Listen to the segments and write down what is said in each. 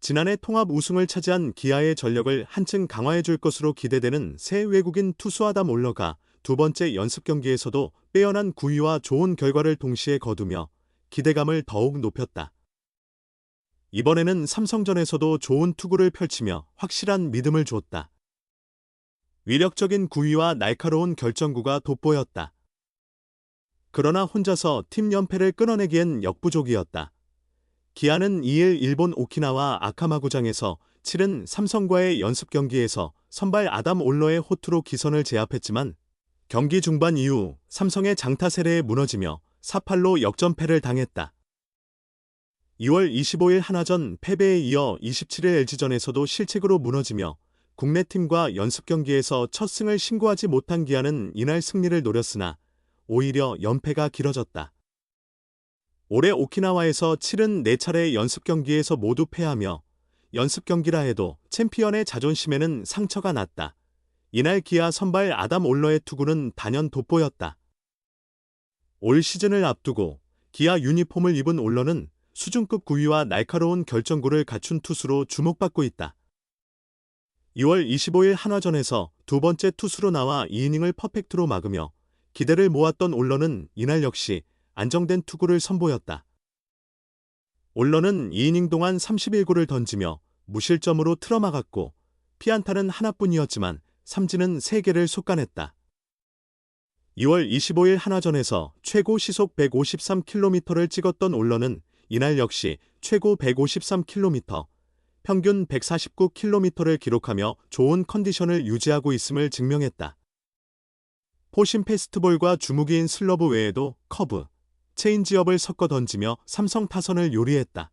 지난해 통합 우승을 차지한 기아의 전력을 한층 강화해 줄 것으로 기대되는 새 외국인 투수 아담 올러가 두 번째 연습 경기에서도 빼어난 구위와 좋은 결과를 동시에 거두며 기대감을 더욱 높였다. 이번에는 삼성전에서도 좋은 투구를 펼치며 확실한 믿음을 줬다. 위력적인 구위와 날카로운 결정구가 돋보였다. 그러나 혼자서 팀 연패를 끊어내기엔 역부족이었다. 기아는 2일 일본 오키나와 아카마구장에서 치른 삼성과의 연습 경기에서 선발 아담 올러의 호투로 기선을 제압했지만 경기 중반 이후 삼성의 장타 세례에 무너지며 4-8로 역전패를 당했다. 2월 25일 하나전 패배에 이어 27일 LG전에서도 실책으로 무너지며 국내 팀과 연습 경기에서 첫 승을 신고하지 못한 기아는 이날 승리를 노렸으나 오히려 연패가 길어졌다. 올해 오키나와에서 치른 4차례 연습 경기에서 모두 패하며 연습 경기라 해도 챔피언의 자존심에는 상처가 났다. 이날 기아 선발 아담 올러의 투구는 단연 돋보였다. 올 시즌을 앞두고 기아 유니폼을 입은 올러는 수준급 구위와 날카로운 결정구를 갖춘 투수로 주목받고 있다. 2월 25일 한화전에서 두 번째 투수로 나와 2이닝을 퍼펙트로 막으며 기대를 모았던 올러는 이날 역시 안정된 투구를 선보였다. 올러는 2이닝 동안 31구를 던지며 무실점으로 틀어막았고 피안타는 하나뿐이었지만 삼진은 3개를 속간했다. 2월 25일 한화전에서 최고 시속 153km를 찍었던 올러는 이날 역시 최고 153km, 평균 149km를 기록하며 좋은 컨디션을 유지하고 있음을 증명했다. 포심 패스트볼과 주무기인 슬러브 외에도 커브, 체인지업을 섞어 던지며 삼성 타선을 요리했다.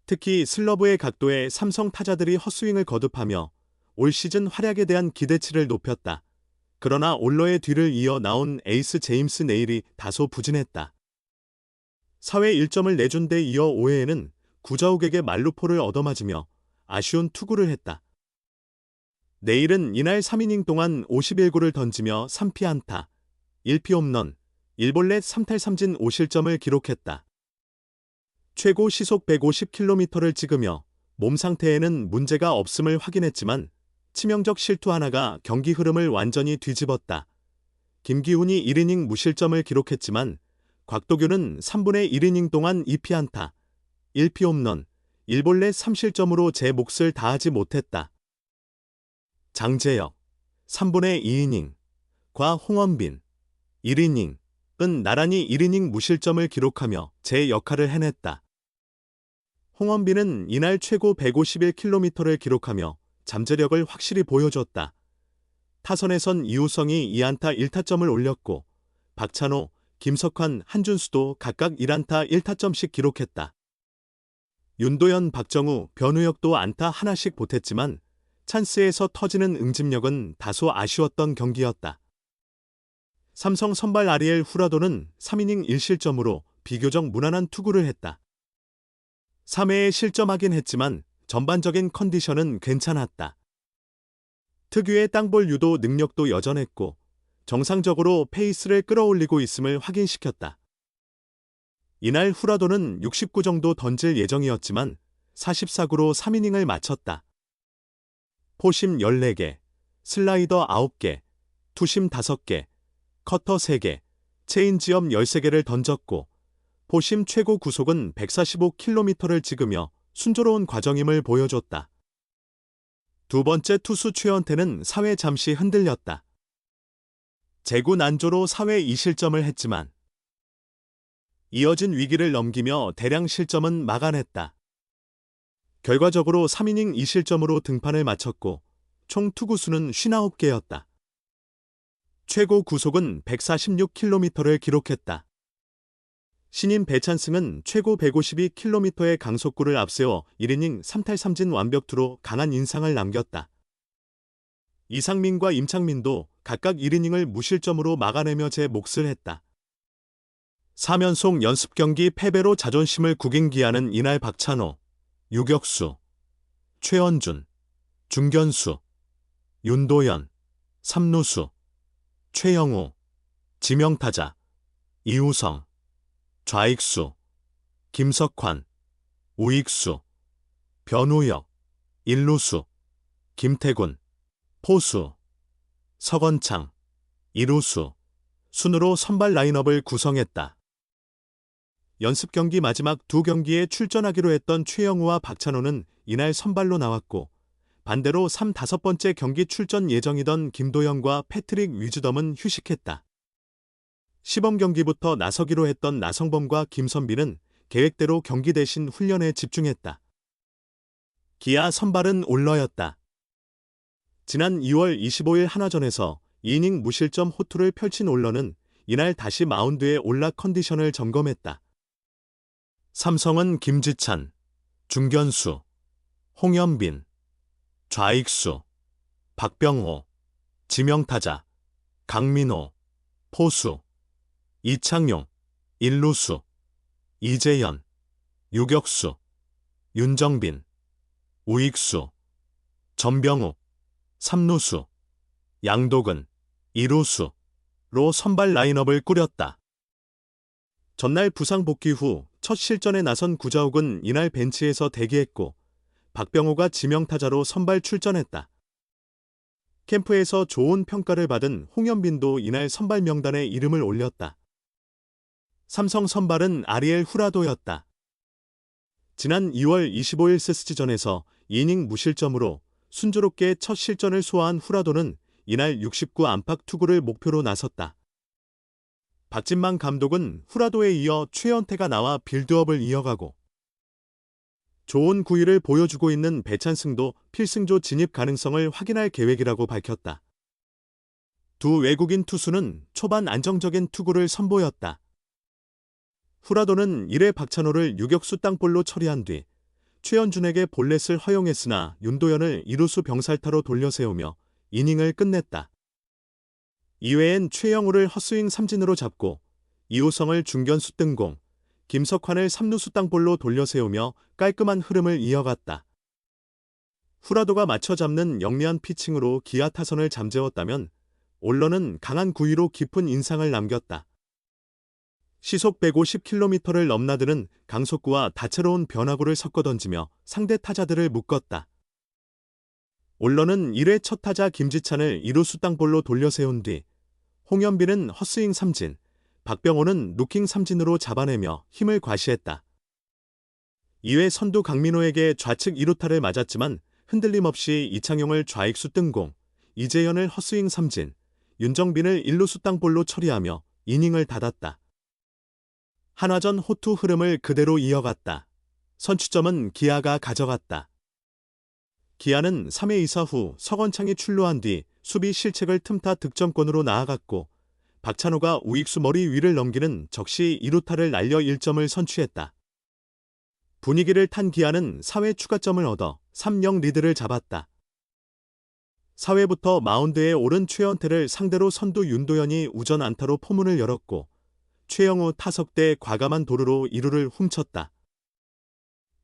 특히 슬러브의 각도에 삼성 타자들이 헛스윙을 거듭하며 올 시즌 활약에 대한 기대치를 높였다. 그러나 올러의 뒤를 이어 나온 에이스 제임스 네일이 다소 부진했다. 4회 1점을 내준 데 이어 5회에는 구자욱에게 만루포를 얻어맞으며 아쉬운 투구를 했다. 네일은 이날 3이닝 동안 51구를 던지며 3피안타, 1피 홈런, 1볼넷 3탈 3진 5실점을 기록했다. 최고 시속 150km를 찍으며 몸 상태에는 문제가 없음을 확인했지만 치명적 실투 하나가 경기 흐름을 완전히 뒤집었다. 김기훈이 1이닝 무실점을 기록했지만 곽도균은 3분의 1이닝 동안 2피안타, 1피 홈런, 1볼넷 3실점으로 제 몫을 다하지 못했다. 장재혁, 3분의 2이닝, 과 홍원빈, 1이닝, 은 나란히 1이닝 무실점을 기록하며 제 역할을 해냈다. 홍원빈은 이날 최고 151km를 기록하며 잠재력을 확실히 보여줬다. 타선에선 이우성이 2안타 1타점을 올렸고 박찬호, 김석환, 한준수도 각각 1안타 1타점씩 기록했다. 윤도현, 박정우, 변우혁도 안타 하나씩 보탰지만 찬스에서 터지는 응집력은 다소 아쉬웠던 경기였다. 삼성 선발 아리엘 후라도는 3이닝 1실점으로 비교적 무난한 투구를 했다. 3회에 실점하긴 했지만 전반적인 컨디션은 괜찮았다. 특유의 땅볼 유도 능력도 여전했고 정상적으로 페이스를 끌어올리고 있음을 확인시켰다. 이날 후라도는 69 정도 던질 예정이었지만 44구로 3이닝을 마쳤다. 포심 14개, 슬라이더 9개, 투심 5개, 커터 3개, 체인지업 13개를 던졌고 포심 최고 구속은 145km를 찍으며 순조로운 과정임을 보여줬다. 두 번째 투수 최원태는 4회 잠시 흔들렸다. 제구 난조로 4회 2실점을 했지만 이어진 위기를 넘기며 대량 실점은 막아냈다. 결과적으로 3이닝 2실점으로 등판을 마쳤고 총 투구수는 59개였다. 최고 구속은 146km를 기록했다. 신인 배찬승은 최고 152km의 강속구를 앞세워 1이닝 3탈 3진 완벽투로 강한 인상을 남겼다. 이상민과 임창민도 각각 1이닝을 무실점으로 막아내며 제 몫을 했다. 3연속 연습 경기 패배로 자존심을 구긴 기아는 이날 박찬호, 유격수, 최원준, 중견수, 윤도현, 삼루수, 최영우, 지명타자, 이우성, 좌익수, 김석환, 우익수, 변우혁, 일루수, 김태군, 포수, 석원창, 이루수, 순으로 선발 라인업을 구성했다. 연습 경기 마지막 두 경기에 출전하기로 했던 최영우와 박찬호는 이날 선발로 나왔고, 반대로 3, 5번째 경기 출전 예정이던 김도영과 패트릭 위즈덤은 휴식했다. 시범 경기부터 나서기로 했던 나성범과 김선비는 계획대로 경기 대신 훈련에 집중했다. 기아 선발은 올러였다. 지난 2월 25일 한화전에서 2이닝 무실점 호투를 펼친 올러는 이날 다시 마운드에 올라 컨디션을 점검했다. 삼성은 김지찬, 중견수, 홍현빈, 좌익수, 박병호, 지명타자, 강민호, 포수, 이창용, 일루수, 이재현, 유격수, 윤정빈, 우익수, 전병욱, 삼루수, 양도근, 이루수로 선발 라인업을 꾸렸다. 전날 부상 복귀 후 첫 실전에 나선 구자욱은 이날 벤치에서 대기했고, 박병호가 지명타자로 선발 출전했다. 캠프에서 좋은 평가를 받은 홍현빈도 이날 선발 명단에 이름을 올렸다. 삼성 선발은 아리엘 후라도였다. 지난 2월 25일 스스지전에서 2이닝 무실점으로 순조롭게 첫 실전을 소화한 후라도는 이날 69 안팎 투구를 목표로 나섰다. 박진만 감독은 후라도에 이어 최연태가 나와 빌드업을 이어가고, 좋은 구위를 보여주고 있는 배찬승도 필승조 진입 가능성을 확인할 계획이라고 밝혔다. 두 외국인 투수는 초반 안정적인 투구를 선보였다. 후라도는 1회 박찬호를 유격수 땅볼로 처리한 뒤 최현준에게 볼넷을 허용했으나 윤도현을 이루수 병살타로 돌려세우며 이닝을 끝냈다. 2회엔 최영우를 헛스윙 삼진으로 잡고 이호성을 중견수 뜬공, 김석환을 3루수 땅볼로 돌려세우며 깔끔한 흐름을 이어갔다. 후라도가 맞춰 잡는 영리한 피칭으로 기아 타선을 잠재웠다면 올러는 강한 구위로 깊은 인상을 남겼다. 시속 150km를 넘나드는 강속구와 다채로운 변화구를 섞어 던지며 상대 타자들을 묶었다. 올러는 1회 첫 타자 김지찬을 2루수 땅볼로 돌려세운 뒤 홍현빈은 헛스윙 삼진, 박병호는 루킹 삼진으로 잡아내며 힘을 과시했다. 2회 선두 강민호에게 좌측 2루타를 맞았지만 흔들림 없이 이창용을 좌익수 뜬공, 이재현을 헛스윙 삼진, 윤정빈을 1루수 땅볼로 처리하며 이닝을 닫았다. 한화전 호투 흐름을 그대로 이어갔다. 선취점은 기아가 가져갔다. 기아는 3회 2사 후 석원창이 출루한 뒤 수비 실책을 틈타 득점권으로 나아갔고, 박찬호가 우익수 머리 위를 넘기는 적시 2루타를 날려 1점을 선취했다. 분위기를 탄 기아는 4회 추가점을 얻어 3-0 리드를 잡았다. 4회부터 마운드에 오른 최연태를 상대로 선두 윤도현이 우전 안타로 포문을 열었고, 최영우 타석대 과감한 도루로 2루를 훔쳤다.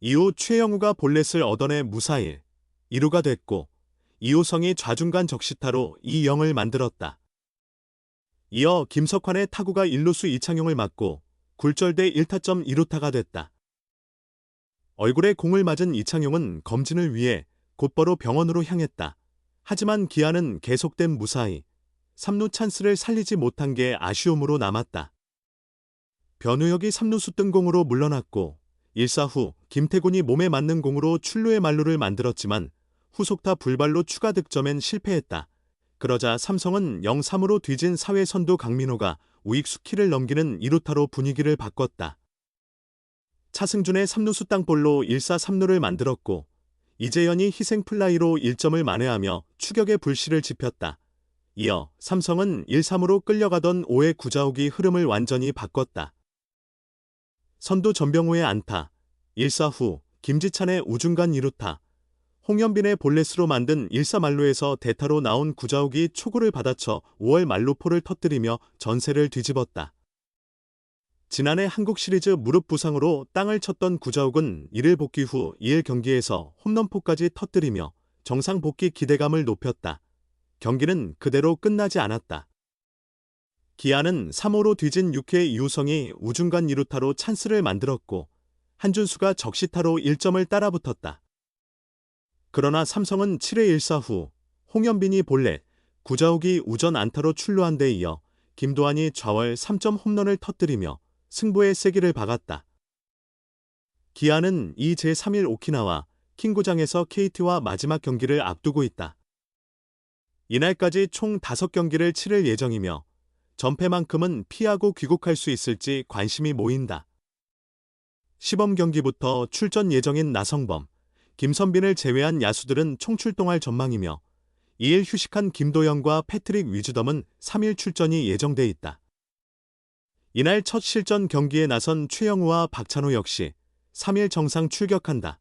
이후 최영우가 볼넷을 얻어내 무사히 2루가 됐고, 이호성이 좌중간 적시타로 2-0을 만들었다. 이어 김석환의 타구가 1루수 이창용을 맞고 굴절돼 1타점 2루타가 됐다. 얼굴에 공을 맞은 이창용은 검진을 위해 곧바로 병원으로 향했다. 하지만 기아는 계속된 무사히 3루 찬스를 살리지 못한 게 아쉬움으로 남았다. 변우혁이 3루수 뜬공으로 물러났고, 1사 후 김태군이 몸에 맞는 공으로 출루의 만루를 만들었지만 후속타 불발로 추가 득점엔 실패했다. 그러자 삼성은 0-3으로 뒤진 4회 선두 강민호가 우익수 키를 넘기는 2루타로 분위기를 바꿨다. 차승준의 3루수 땅볼로 1사 3루를 만들었고, 이재현이 희생 플라이로 1점을 만회하며 추격의 불씨를 지폈다. 이어 삼성은 1-3으로 끌려가던 5회 구자욱이 흐름을 완전히 바꿨다. 선두 전병우의 안타, 1사 후 김지찬의 우중간 2루타, 홍현빈의 볼넷으로 만든 1사 만루에서 대타로 나온 구자욱이 초구를 받아쳐 5월 만루포를 터뜨리며 전세를 뒤집었다. 지난해 한국 시리즈 무릎 부상으로 땅을 쳤던 구자욱은 1일 복귀 후 2일 경기에서 홈런포까지 터뜨리며 정상 복귀 기대감을 높였다. 경기는 그대로 끝나지 않았다. 기아는 3호로 뒤진 6회 이우성이 우중간 2루타로 찬스를 만들었고, 한준수가 적시타로 1점을 따라붙었다. 그러나 삼성은 7회 1사 후 홍현빈이 볼넷, 구자욱이 우전 안타로 출루한 데 이어 김도환이 좌월 3점 홈런을 터뜨리며 승부의 세기를 박았다. 기아는 이 제3일 오키나와 킹구장에서 KT와 마지막 경기를 앞두고 있다. 이날까지 총 5경기를 치를 예정이며 전패만큼은 피하고 귀국할 수 있을지 관심이 모인다. 시범 경기부터 출전 예정인 나성범, 김선빈을 제외한 야수들은 총출동할 전망이며 2일 휴식한 김도영과 패트릭 위즈덤은 3일 출전이 예정돼 있다. 이날 첫 실전 경기에 나선 최영우와 박찬호 역시 3일 정상 출격한다.